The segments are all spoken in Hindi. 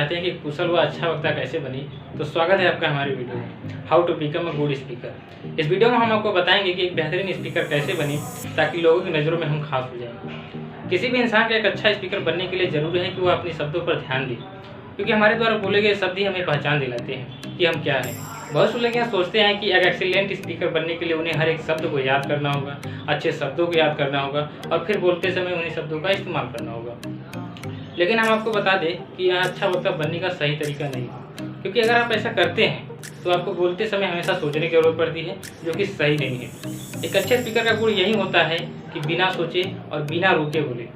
चाहते हैं कि कुशल व अच्छा वक्ता कैसे बने, तो स्वागत है आपका हमारी वीडियो में how to become a good speaker. इस वीडियो में हम आपको बताएंगे कि एक बेहतरीन स्पीकर कैसे बने ताकि लोगों की नज़रों में हम खास हो जाएं। किसी भी इंसान का एक अच्छा स्पीकर बनने के लिए ज़रूरी है कि वो अपने शब्दों पर ध्यान दे, क्योंकि हमारे द्वारा बोले गए शब्द ही हमें पहचान दिलाते हैं कि हम क्या हैं। बहुत से लोग यहाँ सोचते हैं कि एक एक्सीलेंट स्पीकर बनने के लिए उन्हें हर एक शब्द को याद करना होगा, अच्छे शब्दों को याद करना होगा और फिर बोलते समय उन्हीं शब्दों का इस्तेमाल करना होगा। लेकिन हम आपको बता दें कि यह अच्छा वक्ता बनने का सही तरीका नहीं है, क्योंकि अगर आप ऐसा करते हैं तो आपको बोलते समय हमेशा सोचने की जरूरत पड़ती है, जो कि सही नहीं है। एक अच्छे स्पीकर का गुण यही होता है कि बिना सोचे और बिना रुके बोले।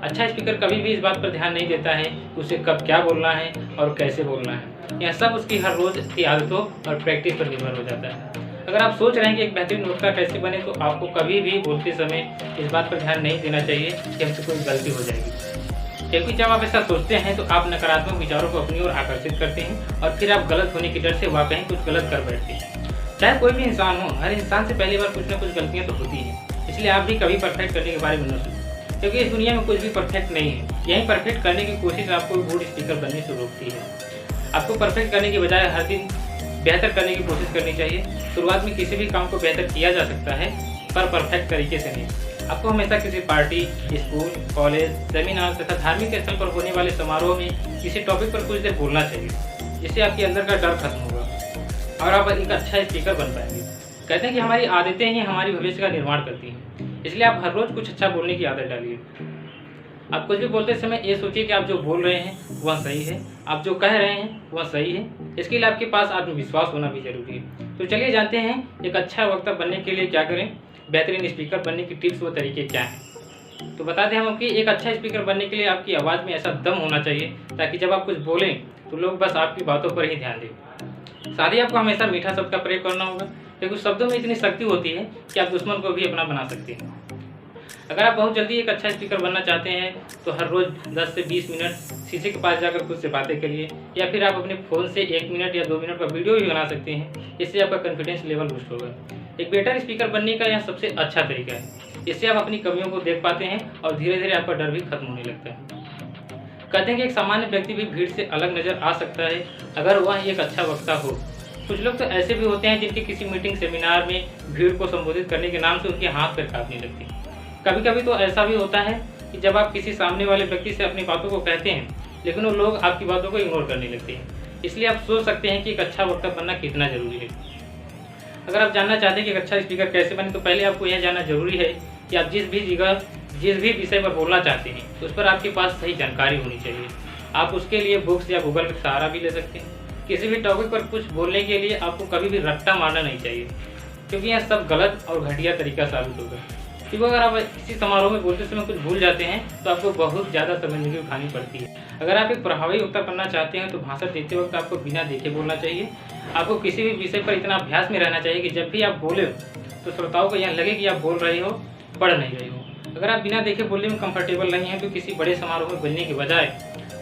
अच्छा स्पीकर कभी भी इस बात पर ध्यान नहीं देता है कि उसे कब क्या बोलना है और कैसे बोलना है। यह सब उसकी हर रोज की आदतों और प्रैक्टिस पर निर्भर हो जाता है। अगर आप सोच रहे हैं कि एक बेहतरीन वक्ता कैसे बने, तो आपको कभी भी बोलते समय इस बात पर ध्यान नहीं देना चाहिए कि हमसे कोई गलती हो जाएगी, क्योंकि जब आप ऐसा सोचते हैं तो आप नकारात्मक विचारों को अपनी ओर आकर्षित करते हैं और फिर आप गलत होने के डर से वाकई कुछ गलत कर बैठते हैं। चाहे कोई भी इंसान हो, हर इंसान से पहली बार कुछ ना कुछ गलतियां तो होती हैं, इसलिए आप भी कभी परफेक्ट करने के बारे में न सोचें, क्योंकि इस दुनिया में कुछ भी परफेक्ट नहीं है। यही परफेक्ट करने की कोशिश आपको गुड स्पीकर बनने से रोकती है। आपको परफेक्ट करने की बजाय हर दिन बेहतर करने की कोशिश करनी चाहिए। शुरुआत में किसी भी काम को बेहतर किया जा सकता है, पर परफेक्ट तरीके से नहीं। आपको हमेशा किसी पार्टी, स्कूल, कॉलेज, सेमिनार तथा धार्मिक स्थल पर होने वाले समारोह में किसी टॉपिक पर कुछ देर बोलना चाहिए, जिससे आपके अंदर का डर खत्म होगा और आप एक अच्छा स्पीकर बन पाएंगे। कहते हैं कि हमारी आदतें ही हमारी भविष्य का निर्माण करती हैं, इसलिए आप हर रोज कुछ अच्छा बोलने की आदत डालिए। आप कुछ भी बोलते समय ये सोचिए कि आप जो बोल रहे हैं वह सही है, आप जो कह रहे हैं वह सही है। इसके लिए आपके पास आत्मविश्वास होना भी जरूरी है। तो चलिए जानते हैं एक अच्छा वक्ता बनने के लिए क्या करें, बेहतरीन स्पीकर बनने की टिप्स व तरीके क्या हैं। तो बता दें हम कि एक अच्छा स्पीकर बनने के लिए आपकी आवाज़ में ऐसा दम होना चाहिए ताकि जब आप कुछ बोलें तो लोग बस आपकी बातों पर ही ध्यान दें। साथ ही आपको हमेशा मीठा शब्द का प्रयोग करना होगा, क्योंकि शब्दों में इतनी शक्ति होती है कि आप दुश्मन को भी अपना बना सकते हैं। अगर आप बहुत जल्दी एक अच्छा स्पीकर बनना चाहते हैं तो हर रोज़ 10 से 20 मिनट शीशे के पास जाकर खुद से बातें करिए, या फिर आप अपने फ़ोन से 1 मिनट या 2 मिनट का वीडियो भी बना सकते हैं। इससे आपका कॉन्फिडेंस लेवल बूस्ट होगा। एक बेटर स्पीकर बनने का यह सबसे अच्छा तरीका है। इससे आप अपनी कमियों को देख पाते हैं और धीरे धीरे आपका डर भी खत्म होने लगता है। कहते हैं कि एक सामान्य व्यक्ति भी भीड़ से अलग नज़र आ सकता है अगर वह एक अच्छा वक्ता हो। कुछ लोग तो ऐसे भी होते हैं जिनके किसी मीटिंग, सेमिनार में भीड़ को संबोधित करने के नाम से उनके हाथ पैर कांपने लगते हैं। कभी कभी तो ऐसा भी होता है कि जब आप किसी सामने वाले व्यक्ति से अपनी बातों को कहते हैं, लेकिन वो लोग आपकी बातों को इग्नोर करने लगते हैं। इसलिए आप सोच सकते हैं कि एक अच्छा वक्ता बनना कितना जरूरी है। अगर आप जानना चाहते हैं कि एक अच्छा स्पीकर कैसे बने, तो पहले आपको यह जानना जरूरी है कि आप जिस भी विषय पर बोलना चाहते हैं उस पर आपके पास सही जानकारी होनी चाहिए। आप उसके लिए बुक्स या गूगल का सहारा भी ले सकते हैं। किसी भी टॉपिक पर कुछ बोलने के लिए आपको कभी भी रट्टा मारना नहीं चाहिए, क्योंकि यह सब गलत और घटिया तरीका साबित होगा। क्योंकि अगर आप किसी समारोह में बोलते समय कुछ भूल जाते हैं तो आपको बहुत ज़्यादा शर्मिंदगी उठानी पड़ती है। अगर आप एक प्रभावी वक्ता बनना चाहते हैं तो भाषण देते वक्त आपको बिना देखे बोलना चाहिए। आपको किसी भी विषय पर इतना अभ्यास में रहना चाहिए कि जब भी आप बोले तो श्रोताओं को यह लगे कि आप बोल रहे हो, पढ़ नहीं रहे हो। अगर आप बिना देखे बोलने में कंफर्टेबल नहीं हैं तो किसी बड़े समारोह में बोलने के बजाय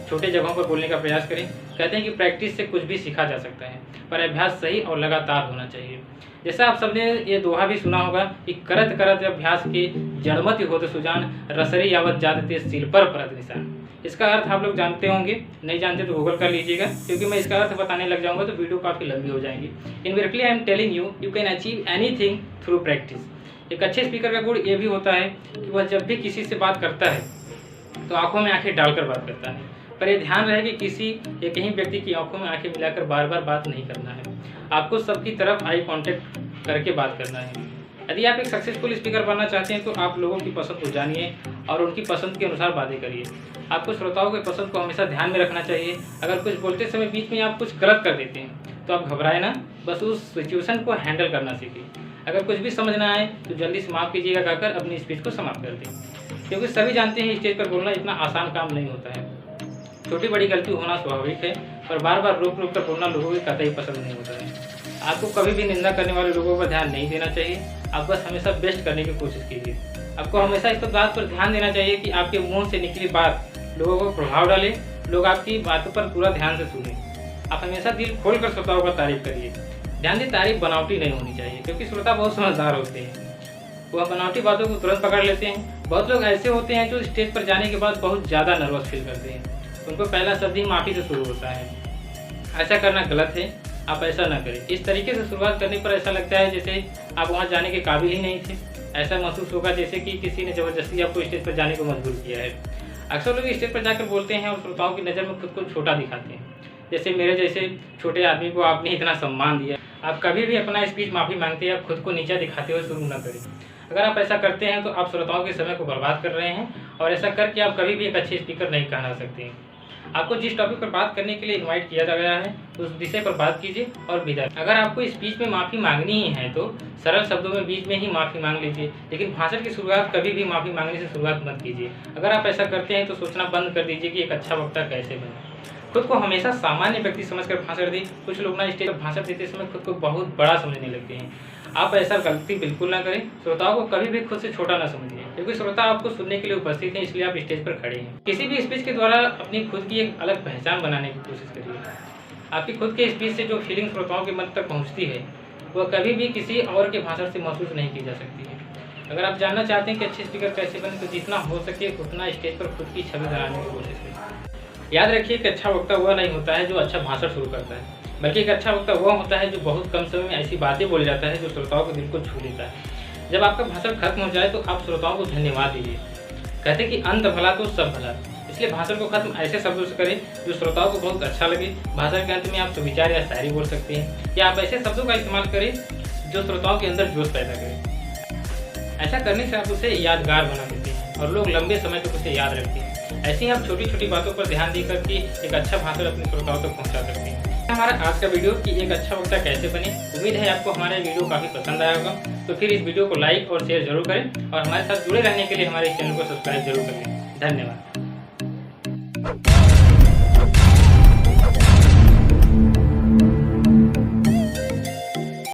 छोटे जगहों पर बोलने का प्रयास करें। कहते हैं कि प्रैक्टिस से कुछ भी सीखा जा सकता है, पर अभ्यास सही और लगातार होना चाहिए। जैसा आप सबने ये दोहा भी सुना होगा कि करत करत अभ्यास के जड़मति होत सुजान, रसरी यावत जाते सिर पर परत निशान। इसका अर्थ आप लोग जानते होंगे, नहीं जानते तो गूगल कर लीजिएगा, क्योंकि मैं इसका अर्थ बताने लग जाऊंगा तो वीडियो काफ़ी लंबी हो जाएंगी। इनवर्टली I am telling you can achieve anything through practice. एक अच्छे स्पीकर का गुण ये भी होता है कि वह जब भी किसी से बात करता है तो आंखों में आंखें डालकर बात करता है, पर यह ध्यान रहे कि किसी एक ही व्यक्ति की आंखों में आंखें मिलाकर बार बार बात नहीं करना है। आपको सबकी तरफ आई कांटेक्ट करके बात करना है। यदि आप एक सक्सेसफुल स्पीकर बनना चाहते हैं तो आप लोगों की पसंद को जानिए और उनकी पसंद के अनुसार बातें करिए। आपको श्रोताओं की पसंद को हमेशा ध्यान में रखना चाहिए। अगर कुछ बोलते समय बीच में आप कुछ गलत कर देते हैं तो आप घबराए ना, बस उस सिचुएशन को हैंडल करना सीखिए। अगर कुछ भी समझ ना आए तो जल्दी से माफ़ कीजिएगा कहकर अपनी स्पीच को समाप्त कर दें, क्योंकि सभी जानते हैं स्टेज पर बोलना इतना आसान काम नहीं होता है। छोटी बड़ी गलती होना स्वाभाविक है, पर बार बार रोक रोक कर बोलना लोगों को कतई पसंद नहीं होता है। आपको कभी भी निंदा करने वाले लोगों पर ध्यान नहीं देना चाहिए। आप बस हमेशा बेस्ट करने की कोशिश कीजिए। आपको हमेशा इस बात पर ध्यान देना चाहिए कि आपके मुंह से निकली बात लोगों को प्रभाव डाले, लोग आपकी बातों पर पूरा ध्यान से सुने। आप हमेशा दिल खोल कर श्रोताओं का तारीफ करिए। ध्यान दें, तारीफ बनावटी नहीं होनी चाहिए, क्योंकि श्रोता बहुत समझदार होते हैं, वह बनावटी बातों को तुरंत पकड़ लेते हैं। बहुत लोग ऐसे होते हैं जो स्टेज पर जाने के बाद बहुत ज़्यादा नर्वस फील करते हैं। उनको पहला शब्द ही माफ़ी से शुरू होता है। ऐसा करना गलत है, आप ऐसा ना करें। इस तरीके से शुरुआत करने पर ऐसा लगता है जैसे आप वहाँ जाने के काबिल ही नहीं थे। ऐसा महसूस होगा जैसे कि किसी ने ज़बरदस्ती आपको स्टेज पर जाने को मजबूर किया है। अक्सर लोग स्टेज पर जाकर बोलते हैं और श्रोताओं की नज़र में खुद को छोटा दिखाते हैं, जैसे मेरे जैसे छोटे आदमी को आपने इतना सम्मान दिया। आप कभी भी अपना स्पीच माफ़ी मांगते या खुद को नीचा दिखाते हुए शुरू न करें। अगर आप ऐसा करते हैं तो आप श्रोताओं के समय को बर्बाद कर रहे हैं और ऐसा करके आप कभी भी एक अच्छे स्पीकर नहीं कहला सकते हैं। आपको जिस टॉपिक पर बात करने के लिए इनवाइट किया गया है उस विषय पर बात कीजिए और विदा। अगर आपको स्पीच में माफ़ी मांगनी ही है तो सरल शब्दों में बीच में ही माफ़ी मांग लीजिए, लेकिन भाषण की शुरुआत कभी भी माफ़ी मांगने से शुरुआत मत कीजिए। अगर आप ऐसा करते हैं तो सोचना बंद कर दीजिए कि एक अच्छा वक्ता कैसे बने। खुद को हमेशा सामान्य व्यक्ति समझकर भाषण दें। कुछ लोग ना स्टेज पर भाषण देते समय खुद को बहुत बड़ा समझने लगते हैं। आप ऐसा गलती बिल्कुल ना करें। श्रोताओं को कभी भी खुद से छोटा ना समझिए, क्योंकि श्रोता आपको सुनने के लिए उपस्थित हैं, इसलिए आप स्टेज पर खड़े हैं। किसी भी स्पीच के द्वारा अपनी खुद की एक अलग पहचान बनाने की कोशिश करिए। आपकी खुद के स्पीच से जो फीलिंग श्रोताओं के मन तक पहुंचती है वह कभी भी किसी और के भाषण से महसूस नहीं की जा सकती है। अगर आप जानना चाहते हैं कि अच्छे स्पीकर कैसे बने तो जितना हो सके उतना स्टेज पर खुद की छवि बनाने की कोशिश करें। याद रखिए कि अच्छा वक्ता वह नहीं होता है जो अच्छा भाषण शुरू करता है, बल्कि एक अच्छा वक्ता वह होता है जो बहुत कम समय में ऐसी बातें बोल जाता है जो श्रोताओं के दिल को छू लेता है। जब आपका भाषण खत्म हो जाए तो आप श्रोताओं को धन्यवाद दीजिए। कहते हैं कि अंत भला तो सब भला, इसलिए भाषण को खत्म ऐसे शब्दों से करें जो श्रोताओं को बहुत अच्छा लगे। भाषण के अंत में आप सुविचार या शायरी बोल सकते हैं या आप ऐसे शब्दों का इस्तेमाल करें जो श्रोताओं के अंदर जोश पैदा करें। ऐसा करने से आप उसे यादगार बना देते हैं और लोग लंबे समय तक उसे याद रखते हैं। ऐसे ही आप छोटी छोटी बातों पर ध्यान देकर के एक अच्छा भाषण अपने श्रोताओं तक पहुंचा सकते हैं। हमारा आज का वीडियो कि एक अच्छा वक्ता कैसे बने। उम्मीद है आपको हमारा वीडियो काफ़ी पसंद आया होगा। तो फिर इस वीडियो को लाइक और शेयर जरूर करें और हमारे साथ जुड़े रहने के लिए हमारे चैनल को सब्सक्राइब जरूर करें। धन्यवाद।